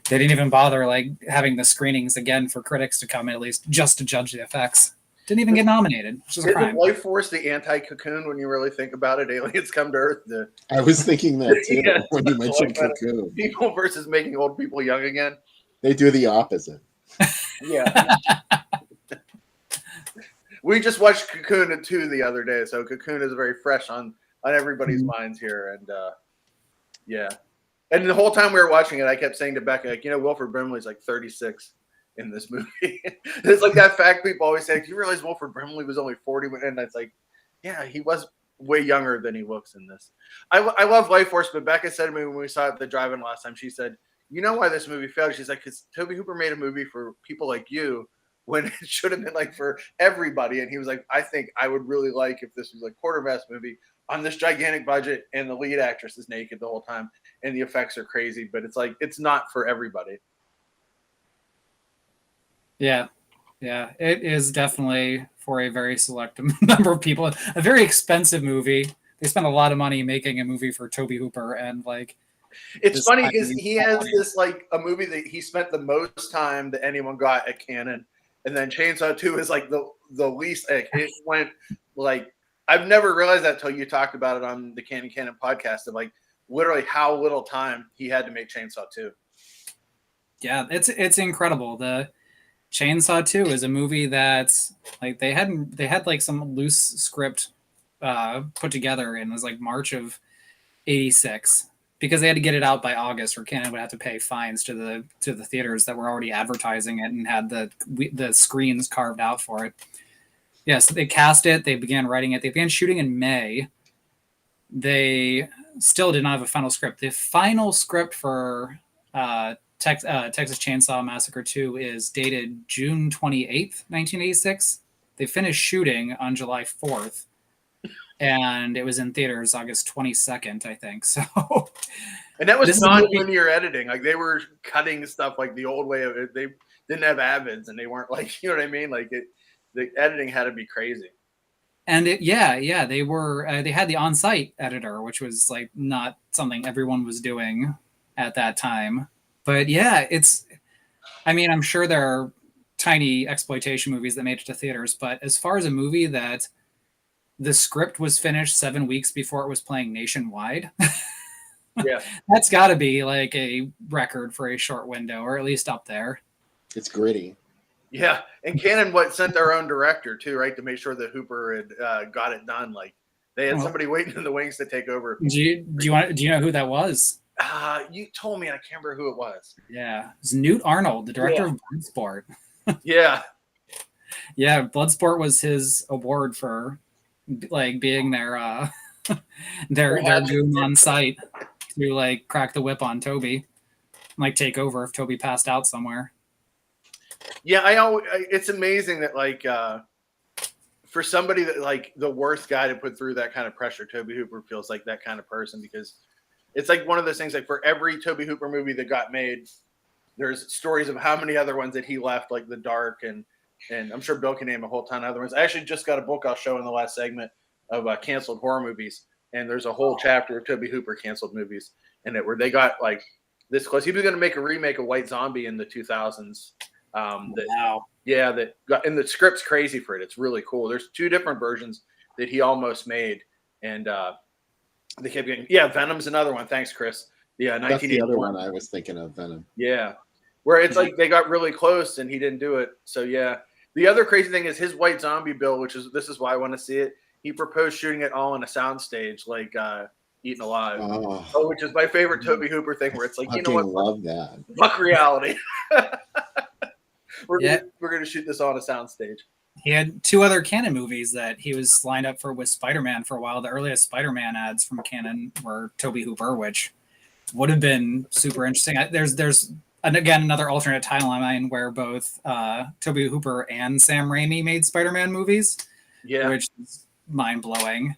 they didn't even bother like having the screenings again for critics to come in at least just to judge the effects. Didn't even get nominated, which is a crime. Life Force the anti-Cocoon when you really think about it? Aliens come to Earth. I was thinking that too when you mentioned Cocoon. People versus making old people young again. They do the opposite. Yeah. We just watched Cocoon 2 the other day, so Cocoon is very fresh on everybody's minds here, and yeah. And the whole time we were watching it, I kept saying to Becca, like, Wilford Brimley's like 36 in this movie. It's like that fact people always say, do you realize Wilford Brimley was only 40? And it's like, yeah, he was way younger than he looks in this. I love Life Force, but Becca said to me when we saw it at the drive-in last time, she said, you know why this movie failed? She's like, because Tobe Hooper made a movie for people like you when it should have been like for everybody. And he was like, I think I would really like if this was like Quatermass movie on this gigantic budget and the lead actress is naked the whole time and the effects are crazy, but it's like, it's not for everybody. Yeah. Yeah. It is definitely for a very select number of people. A very expensive movie. They spent a lot of money making a movie for Tobe Hooper, and like, it's funny because he has this like a movie that he spent the most time that anyone got at Canon, and then Chainsaw 2 is like the least. Like, it went like I've never realized that till you talked about it on the Canon podcast of like literally how little time he had to make Chainsaw 2. Yeah, it's incredible. The Chainsaw 2 is a movie that's like they had like some loose script put together in was like March of '86 because they had to get it out by August or Canon would have to pay fines to the theaters that were already advertising it and had the screens carved out for it. Yes, they cast it, they began writing it, they began shooting in May. They still did not have a final script. The final script for Texas Chainsaw Massacre 2 is dated June 28th, 1986. They finished shooting on July 4th, and it was in theaters August 22nd, I think. So, and that was non-linear editing. Like they were cutting stuff like the old way of it. They didn't have avids, and they weren't like, you know what I mean? Like the editing had to be crazy. And they were they had the on-site editor, which was like not something everyone was doing at that time. But yeah, I'm sure there are tiny exploitation movies that made it to theaters, but as far as a movie that the script was finished 7 weeks before it was playing nationwide, yeah, that's got to be like a record for a short window, or at least up there. It's gritty. Yeah, and Canon sent their own director too, right, to make sure that Hooper had got it done. Like they had somebody waiting in the wings to take over. Do you know who that was? You told me, and I can't remember who it was. Yeah, it's Newt Arnold, the director of Bloodsport. Yeah, yeah, Bloodsport was his award for like being their goon on site to like crack the whip on Toby, like take over if Toby passed out somewhere. Yeah, it's amazing that like for somebody that like the worst guy to put through that kind of pressure, Toby Hooper feels like that kind of person because it's like one of those things like for every Toby Hooper movie that got made, there's stories of how many other ones that he left, like The Dark, and I'm sure Bill can name a whole ton of other ones. I actually just got a book I'll show in the last segment of canceled horror movies, and there's a whole chapter of Toby Hooper canceled movies in it where they got like this close. He was going to make a remake of White Zombie in the 2000s. That got, and the script's crazy for it. It's really cool. There's 2 different versions that he almost made, and they kept getting. Yeah, Venom's another one. Thanks, Chris. Yeah, that's the other one I was thinking of. Venom. Yeah, where it's like they got really close and he didn't do it. So yeah, the other crazy thing is his White Zombie bill, this is why I want to see it. He proposed shooting it all on a soundstage, like Eaten Alive, which is my favorite Toby Hooper thing, where it's like, you know what? Love that. Fuck reality. We're gonna shoot this on a soundstage. He had 2 other Canon movies that he was lined up for with Spider-Man for a while. The earliest Spider-Man ads from Canon were Toby Hooper, which would have been super interesting. There's and again another alternate timeline where both Toby Hooper and Sam Raimi made Spider-Man movies, which is mind-blowing.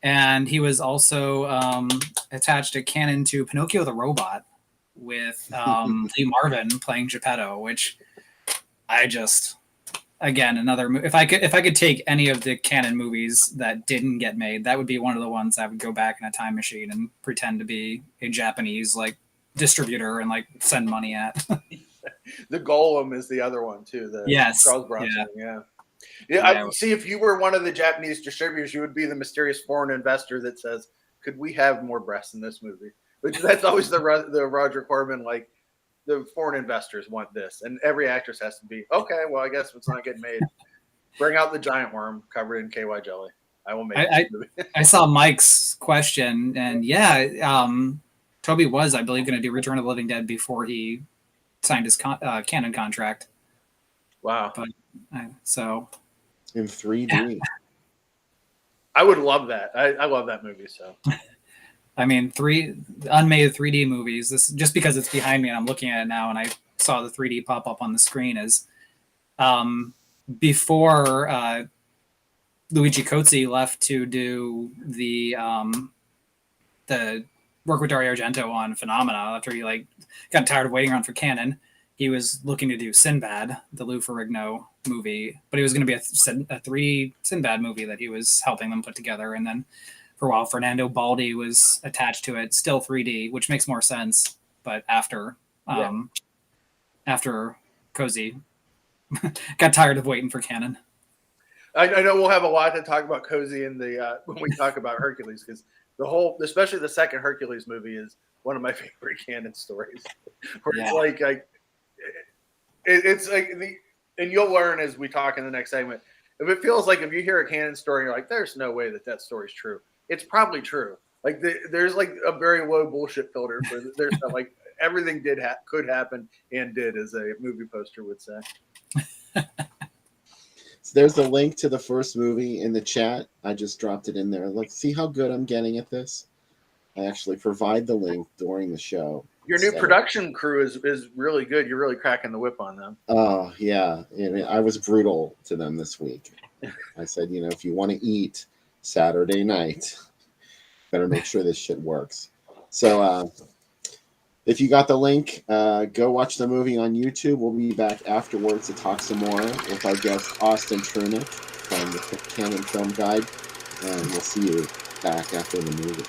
And he was also attached to Canon to Pinocchio the Robot with Lee Marvin playing Geppetto, which I just, again, another. If I could take any of the Canon movies that didn't get made, that would be one of the ones I would go back in a time machine and pretend to be a Japanese like distributor and like send money at. The Golem is the other one too. Charles Bronson. Yeah. I see. If you were one of the Japanese distributors, you would be the mysterious foreign investor that says, "Could we have more breasts in this movie?" Which that's always the Roger Corman, like the foreign investors want this, and every actress has to be okay. Well, I guess it's not getting made. Bring out the giant worm covered in KY jelly. I will make this movie. I saw Mike's question, and Toby was, I believe, going to do Return of the Living Dead before he signed his Canon contract. Wow. But so in 3D. I would love that. I love that movie. So. I mean, unmade 3D movies. This just because it's behind me and I'm looking at it now, and I saw the 3D pop up on the screen. Is before Luigi Cozzi left to do the work with Dario Argento on Phenomena after he like got tired of waiting around for Canon. He was looking to do Sinbad, the Lou Ferrigno movie, but it was going to be a 3D Sinbad movie that he was helping them put together, and then. For a while, Fernando Baldi was attached to it, still 3D, which makes more sense. But after Cozy got tired of waiting for canon. I know we'll have a lot to talk about Cozy in the when we talk about Hercules, because especially the second Hercules movie, is one of my favorite canon stories. Where it's like and you'll learn as we talk in the next segment. If it feels like if you hear a canon story, you're like, there's no way that story's true. It's probably true. Like there's like a very low bullshit filter for there's stuff like everything could happen and did, as a movie poster would say. So there's a link to the first movie in the chat. I just dropped it in there. Look, see how good I'm getting at this? I actually provide the link during the show. Your new production crew is really good. You're really cracking the whip on them. Oh, yeah. I mean, I was brutal to them this week. I said, if you want to eat Saturday night, better make sure this shit works. So if you got the link, go watch the movie on YouTube. We'll be back afterwards to talk some more with our guest, Austin Trunick from the Canon Film Guide. And we'll see you back after the movie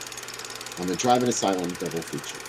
on the Drive-In Asylum double feature.